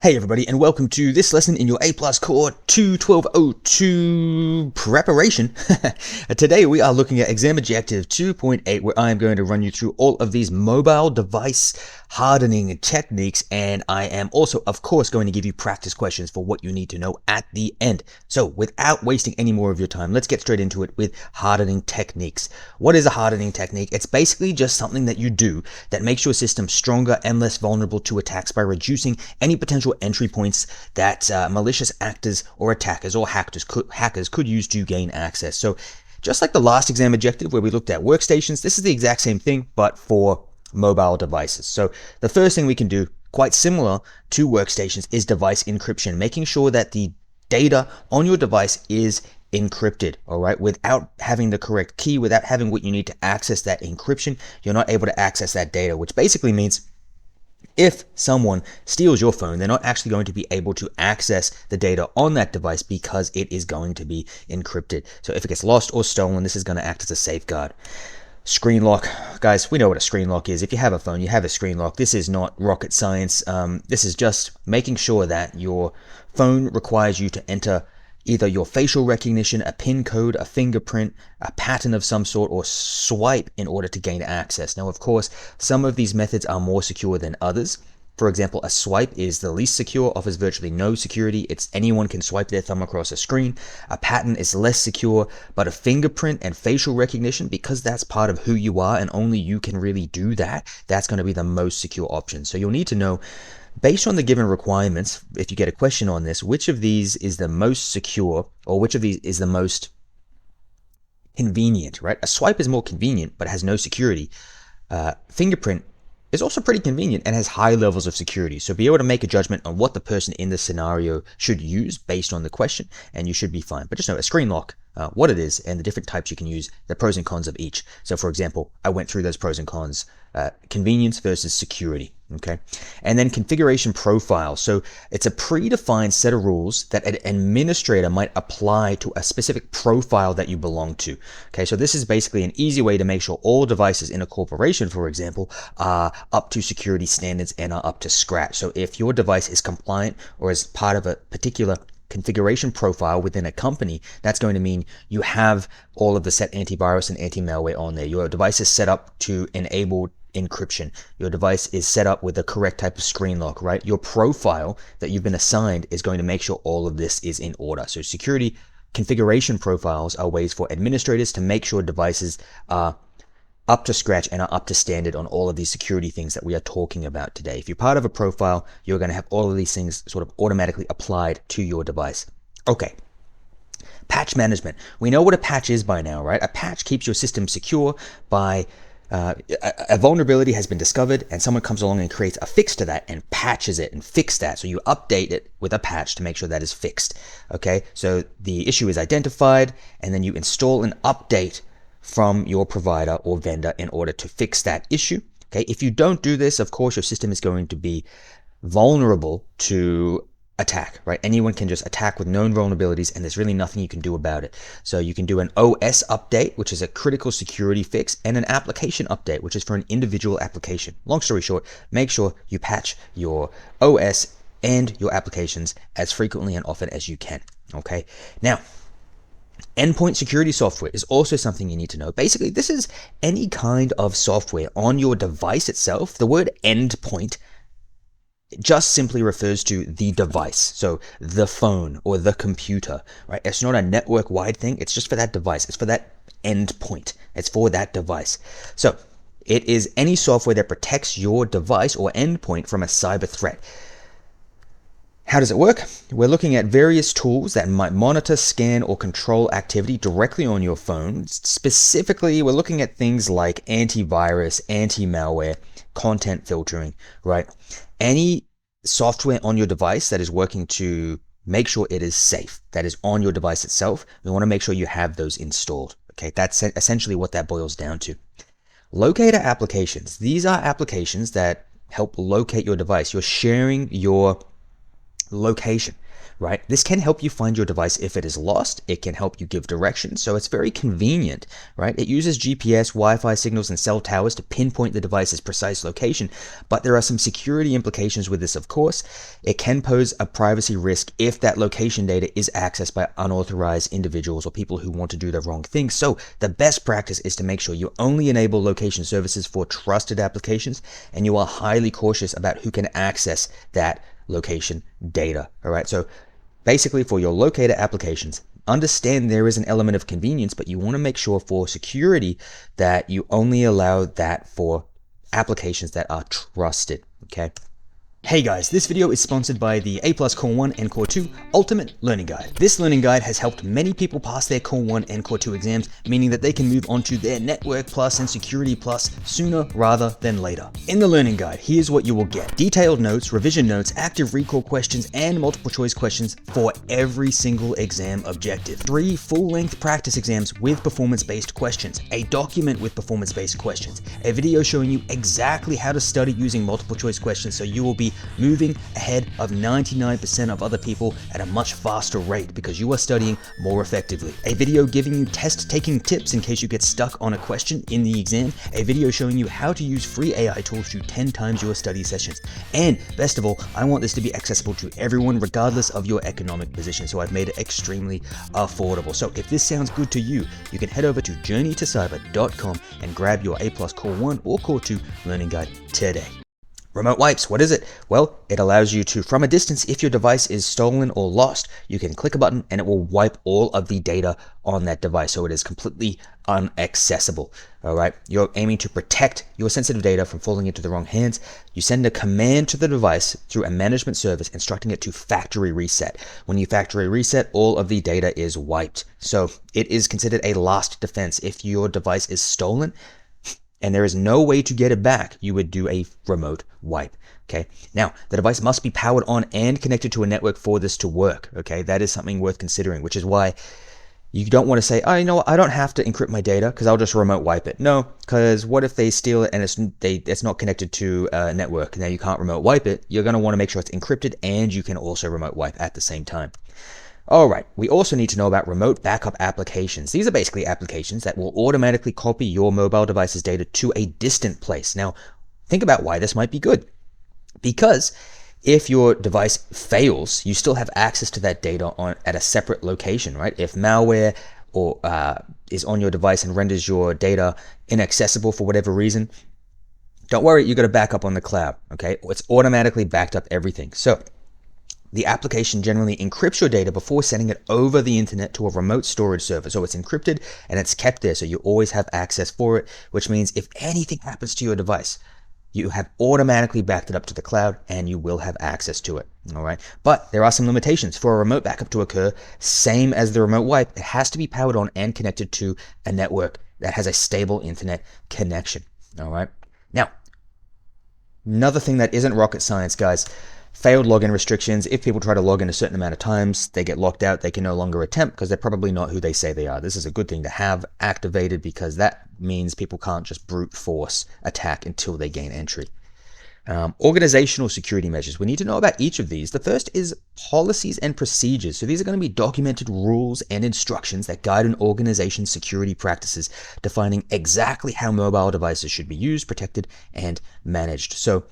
Hey everybody, and welcome to this lesson in your A+ Core 21202 preparation. Today we are looking at Exam Objective 2.8, where I am going to run you through all of these mobile device hardening techniques, and I am also, of course, going to give you practice questions for what you need to know at the end. So without wasting any more of your time, let's get straight into it with hardening techniques. What is a hardening technique? It's basically just something that you do that makes your system stronger and less vulnerable to attacks by reducing any potential entry points that malicious actors or attackers or hackers could use to gain access. So just like the last exam objective where we looked at workstations, this is the exact same thing, but for mobile devices. So the first thing we can do, quite similar to workstations, is device encryption, making sure that the data on your device is encrypted, all right, without having the correct key, without having what you need to access that encryption. You're not able to access that data, which basically means if someone steals your phone, they're not actually going to be able to access the data on that device because it is going to be encrypted. So if it gets lost or stolen, this is going to act as a safeguard. Screen lock. Guys, we know what a screen lock is. If you have a phone, you have a screen lock. This is not rocket science. This is just making sure that your phone requires you to enter either your facial recognition, a PIN code, a fingerprint, a pattern of some sort, or swipe in order to gain access. Now, of course, some of these methods are more secure than others. For example, a swipe is the least secure, offers virtually no security. Anyone can swipe their thumb across a screen. A pattern is less secure, but a fingerprint and facial recognition, because that's part of who you are and only you can really do that, that's going to be the most secure option. So you'll need to know, based on the given requirements, if you get a question on this, which of these is the most secure, or which of these is the most convenient, right? A swipe is more convenient, but has no security. Fingerprint is also pretty convenient and has high levels of security. So be able to make a judgment on what the person in the scenario should use based on the question, and you should be fine. But just know a screen lock, what it is, and the different types you can use, the pros and cons of each. So for example, I went through those pros and cons, convenience versus security. Okay, and then configuration profile. So it's a predefined set of rules that an administrator might apply to a specific profile that you belong to. Okay, so this is basically an easy way to make sure all devices in a corporation, for example, are up to security standards and are up to scratch. So if your device is compliant or is part of a particular configuration profile within a company, that's going to mean you have all of the set antivirus and anti-malware on there. Your device is set up to enable encryption. Your device is set up with the correct type of screen lock, right? Your profile that you've been assigned is going to make sure all of this is in order. So security configuration profiles are ways for administrators to make sure devices are up to scratch and are up to standard on all of these security things that we are talking about today. If you're part of a profile, you're going to have all of these things sort of automatically applied to your device. Okay. Patch management. We know what a patch is by now, right? A patch keeps your system secure by a vulnerability has been discovered, and someone comes along and creates a fix to that and patches it and fix that. So you update it with a patch to make sure that is fixed. Okay, so the issue is identified, and then you install an update from your provider or vendor in order to fix that issue. Okay, if you don't do this, of course, your system is going to be vulnerable to attack, right? Anyone can just attack with known vulnerabilities, and there's really nothing you can do about it. So you can do an OS update, which is a critical security fix, and an application update, which is for an individual application. Long story short, make sure you patch your OS and your applications as frequently and often as you can. Okay, now endpoint security software is also something you need to know. Basically, this is any kind of software on your device itself. The word endpoint just simply refers to the device. So the phone or the computer, right? It's not a network-wide thing. It's just for that device. It's for that endpoint. It's for that device. So it is any software that protects your device or endpoint from a cyber threat. How does it work? We're looking at various tools that might monitor, scan, or control activity directly on your phone. Specifically, we're looking at things like antivirus, anti-malware, content filtering, right? Any software on your device that is working to make sure it is safe, that is on your device itself, we want to make sure you have those installed. Okay, that's essentially what that boils down to. Locator applications. These are applications that help locate your device. You're sharing your location, right? This can help you find your device if it is lost. It can help you give directions, so it's very convenient, right? It uses GPS, Wi-Fi signals, and cell towers to pinpoint the device's precise location, but there are some security implications with this, of course. It can pose a privacy risk if that location data is accessed by unauthorized individuals or people who want to do the wrong thing. So the best practice is to make sure you only enable location services for trusted applications, and you are highly cautious about who can access that location data. All right, so basically for your locator applications, understand there is an element of convenience, but you want to make sure for security that you only allow that for applications that are trusted. Okay. Hey guys, this video is sponsored by the A+ Core 1 and Core 2 Ultimate Learning Guide. This learning guide has helped many people pass their Core 1 and Core 2 exams, meaning that they can move on to their Network Plus and Security Plus sooner rather than later. In the learning guide, here's what you will get: detailed notes, revision notes, active recall questions, and multiple choice questions for every single exam objective. 3 full-length practice exams with performance-based questions, a document with performance-based questions, a video showing you exactly how to study using multiple choice questions so you will be moving ahead of 99% of other people at a much faster rate because you are studying more effectively. A video giving you test-taking tips in case you get stuck on a question in the exam. A video showing you how to use free AI tools to 10 times your study sessions. And best of all, I want this to be accessible to everyone regardless of your economic position, so I've made it extremely affordable. So if this sounds good to you, you can head over to journeytocyber.com and grab your A+ Core 1 or Core 2 learning guide today. Remote wipes, what is it? Well, it allows you to, from a distance, if your device is stolen or lost, you can click a button and it will wipe all of the data on that device, so it is completely inaccessible. All right, you're aiming to protect your sensitive data from falling into the wrong hands. You send a command to the device through a management service instructing it to factory reset. When you factory reset, all of the data is wiped. So it is considered a last defense. If your device is stolen and there is no way to get it back, you would do a remote wipe. Okay. Now, the device must be powered on and connected to a network for this to work. Okay. That is something worth considering, which is why you don't want to say, oh, you know what, I don't have to encrypt my data because I'll just remote wipe it. No, because what if they steal it and it's not connected to a network? Now you can't remote wipe it. You're going to want to make sure it's encrypted and you can also remote wipe at the same time. All right, we also need to know about remote backup applications. These are basically applications that will automatically copy your mobile device's data to a distant place. Now, think about why this might be good. Because if your device fails, you still have access to that data at a separate location, right? If malware or is on your device and renders your data inaccessible for whatever reason, don't worry, you got a backup on the cloud, okay? It's automatically backed up everything. So the application generally encrypts your data before sending it over the internet to a remote storage server. So it's encrypted and it's kept there, so you always have access for it, which means if anything happens to your device, you have automatically backed it up to the cloud and you will have access to it. All right. But there are some limitations. For a remote backup to occur, same as the remote wipe, it has to be powered on and connected to a network that has a stable internet connection. All right. Now, another thing that isn't rocket science, guys, failed login restrictions. If people try to log in a certain amount of times, they get locked out. They can no longer attempt because they're probably not who they say they are. This is a good thing to have activated because that means people can't just brute force attack until they gain entry. Organizational security measures. We need to know about each of these. The first is policies and procedures. So these are going to be documented rules and instructions that guide an organization's security practices, defining exactly how mobile devices should be used, protected, and managed. So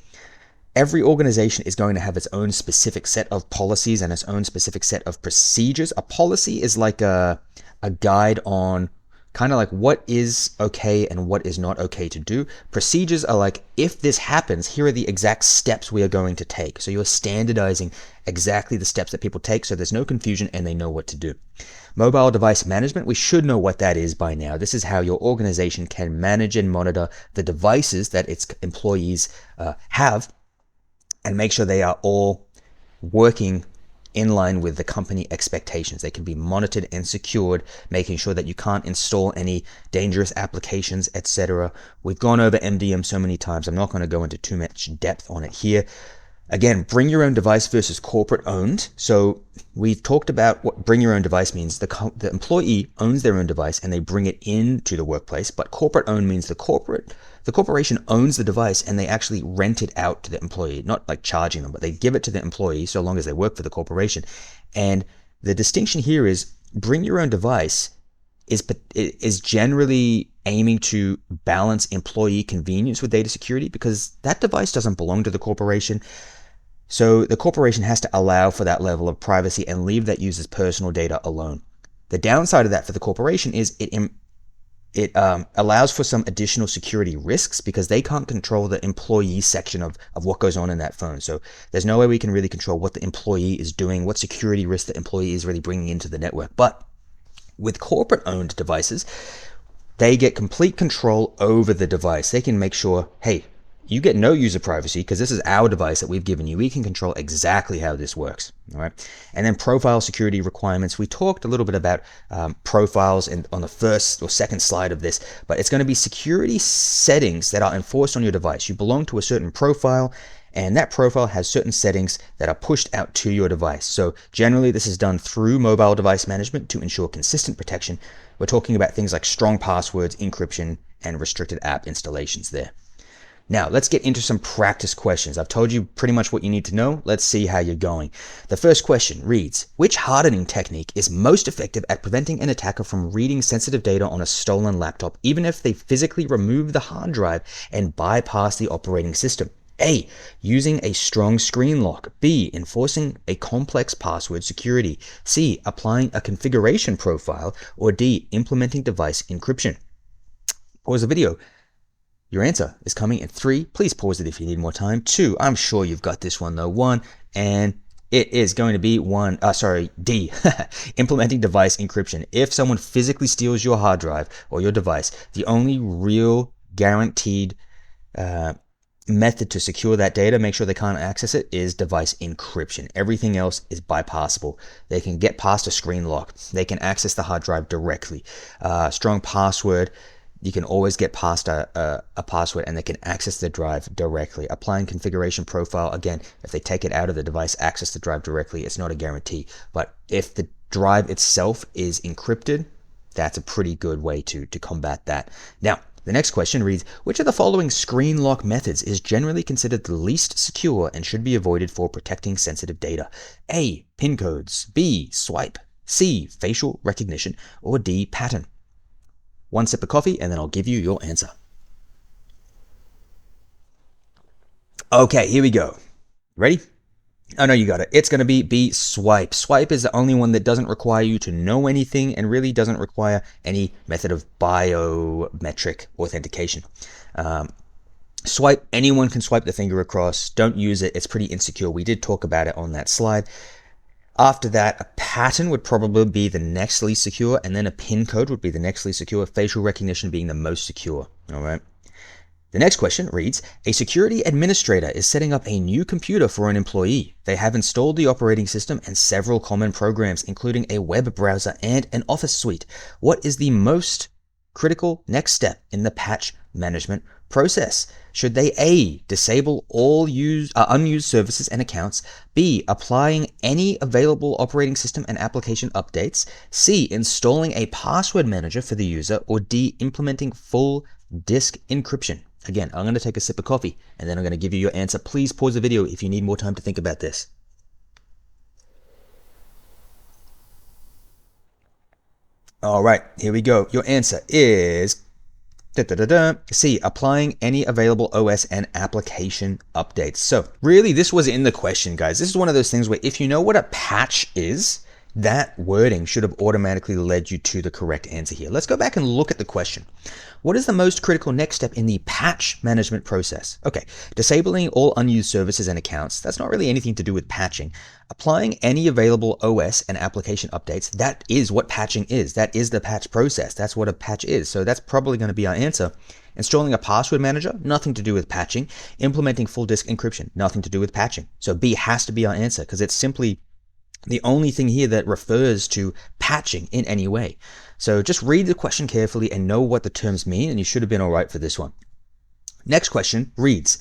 every organization is going to have its own specific set of policies and its own specific set of procedures. A policy is like a guide on kind of like what is okay and what is not okay to do. Procedures are like, if this happens, here are the exact steps we are going to take. So you're standardizing exactly the steps that people take so there's no confusion and they know what to do. Mobile device management, we should know what that is by now. This is how your organization can manage and monitor the devices that its employees have, and make sure they are all working in line with the company expectations. They can be monitored and secured, making sure that you can't install any dangerous applications, etc. We've gone over MDM so many times. I'm not going to go into too much depth on it here. Again, bring your own device versus corporate owned. So we've talked about what bring your own device means. The employee owns their own device and they bring it into the workplace, but corporate owned means the corporation owns the device and they actually rent it out to the employee, not like charging them, but they give it to the employee so long as they work for the corporation. And the distinction here is bring your own device is generally aiming to balance employee convenience with data security, because that device doesn't belong to the corporation. So the corporation has to allow for that level of privacy and leave that user's personal data alone. The downside of that for the corporation is it allows for some additional security risks because they can't control the employee section of what goes on in that phone. So there's no way we can really control what the employee is doing, what security risk the employee is really bringing into the network. But with corporate-owned devices, they get complete control over the device. They can make sure, hey, you get no user privacy because this is our device that we've given you. We can control exactly how this works. All right. And then profile security requirements. We talked a little bit about profiles on the first or second slide of this, but it's going to be security settings that are enforced on your device. You belong to a certain profile, and that profile has certain settings that are pushed out to your device. So generally this is done through mobile device management to ensure consistent protection. We're talking about things like strong passwords, encryption, and restricted app installations there. Now, let's get into some practice questions. I've told you pretty much what you need to know. Let's see how you're going. The first question reads, which hardening technique is most effective at preventing an attacker from reading sensitive data on a stolen laptop, even if they physically remove the hard drive and bypass the operating system? A, using a strong screen lock. B, enforcing a complex password security. C, applying a configuration profile. Or D, implementing device encryption. Pause the video. Your answer is coming in 3. Please pause it if you need more time. 2, I'm sure you've got this one though. 1, and it is going to be D, implementing device encryption. If someone physically steals your hard drive or your device, the only real guaranteed method to secure that data, make sure they can't access it, is device encryption. Everything else is bypassable. They can get past a screen lock. They can access the hard drive directly. Strong password. You can always get past a password and they can access the drive directly. Applying configuration profile, again, if they take it out of the device, access the drive directly, it's not a guarantee. But if the drive itself is encrypted, that's a pretty good way to combat that. Now, the next question reads, which of the following screen lock methods is generally considered the least secure and should be avoided for protecting sensitive data? A, PIN codes. B, swipe. C, facial recognition. Or D, pattern. One sip of coffee, and then I'll give you your answer. Okay, here we go. Ready? Oh, no, you got it. It's going to be B, swipe. Swipe is the only one that doesn't require you to know anything and really doesn't require any method of biometric authentication. Swipe, anyone can swipe the finger across. Don't use it. It's pretty insecure. We did talk about it on that slide. After that, a pattern would probably be the next least secure, and then a PIN code would be the next least secure, facial recognition being the most secure. All right. The next question reads, a security administrator is setting up a new computer for an employee. They have installed the operating system and several common programs, including a web browser and an Office suite. What is the most critical next step in the patch management process? Should they A, disable all unused services and accounts, B, applying any available operating system and application updates, C, installing a password manager for the user, or D, implementing full disk encryption? Again, I'm going to take a sip of coffee and then I'm going to give you your answer. Please pause the video if you need more time to think about this. All right, here we go. Your answer is C, applying any available OS and application updates. So really, this was in the question, guys. This is one of those things where if you know what a patch is, that wording should have automatically led you to the correct answer here. Let's go back and look at the question. What is the most critical next step in the patch management process? Okay, disabling all unused services and accounts. That's not really anything to do with patching. Applying any available OS and application updates. That is what patching is. That is the patch process. That's what a patch is. So that's probably going to be our answer. Installing a password manager, nothing to do with patching. Implementing full disk encryption, nothing to do with patching. So B has to be our answer because it's simply the only thing here that refers to patching in any way. So just read the question carefully and know what the terms mean, and you should have been all right for this one. Next question reads,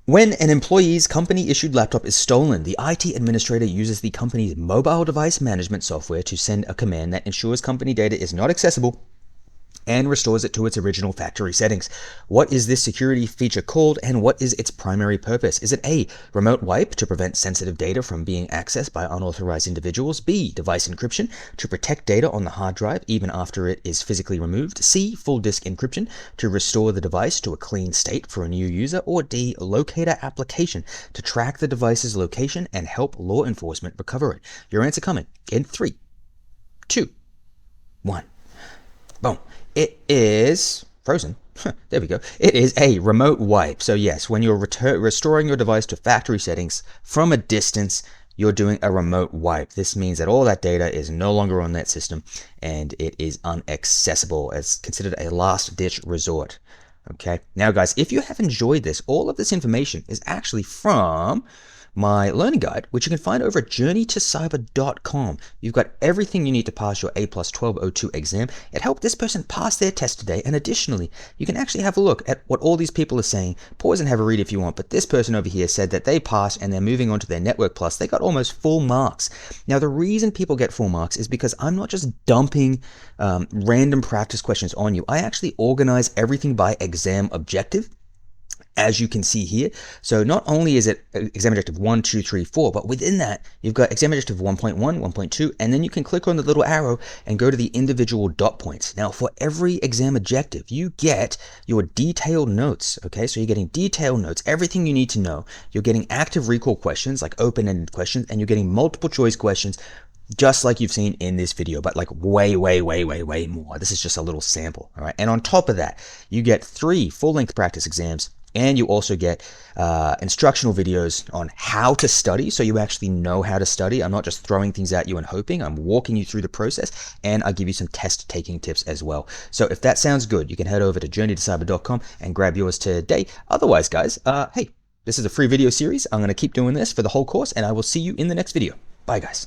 When an employee's company-issued laptop is stolen, the IT administrator uses the company's mobile device management software to send a command that ensures company data is not accessible and restores it to its original factory settings. What is this security feature called, and what is its primary purpose? Is it A, remote wipe to prevent sensitive data from being accessed by unauthorized individuals? B, device encryption to protect data on the hard drive even after it is physically removed? C, full disk encryption to restore the device to a clean state for a new user? Or D, locator application to track the device's location and help law enforcement recover it? Your answer coming in 3, 2, 1. Boom. It is frozen. There we go. It is a remote wipe. So yes, when you're restoring your device to factory settings from a distance, you're doing a remote wipe. This means that all that data is no longer on that system and it is unaccessible. It's considered a last-ditch resort. Okay. Now, guys, if you have enjoyed this, all of this information is actually from my learning guide, which you can find over at journeytocyber.com. You've got everything you need to pass your A+ 1202 exam. It helped this person pass their test today, and additionally, you can actually have a look at what all these people are saying. Pause and have a read if you want, but this person over here said that they passed and they're moving on to their Network Plus. They got almost full marks. Now, the reason people get full marks is because I'm not just dumping random practice questions on you. I actually organize everything by exam objective, as you can see here. So not only is it exam objective 1, 2, 3, 4, but within that, you've got exam objective 1.1, 1.2, and then you can click on the little arrow and go to the individual dot points. Now, for every exam objective, you get your detailed notes, okay? So you're getting detailed notes, everything you need to know. You're getting active recall questions, like open-ended questions, and you're getting multiple choice questions, just like you've seen in this video, but like way more. This is just a little sample, all right? And on top of that, you get 3 full-length practice exams, and you also get instructional videos on how to study, so you actually know how to study. I'm not just throwing things at you and hoping. I'm walking you through the process, and I give you some test-taking tips as well. So if that sounds good, you can head over to journeytocyber.com and grab yours today. Otherwise, guys, hey, this is a free video series. I'm going to keep doing this for the whole course, and I will see you in the next video. Bye, guys.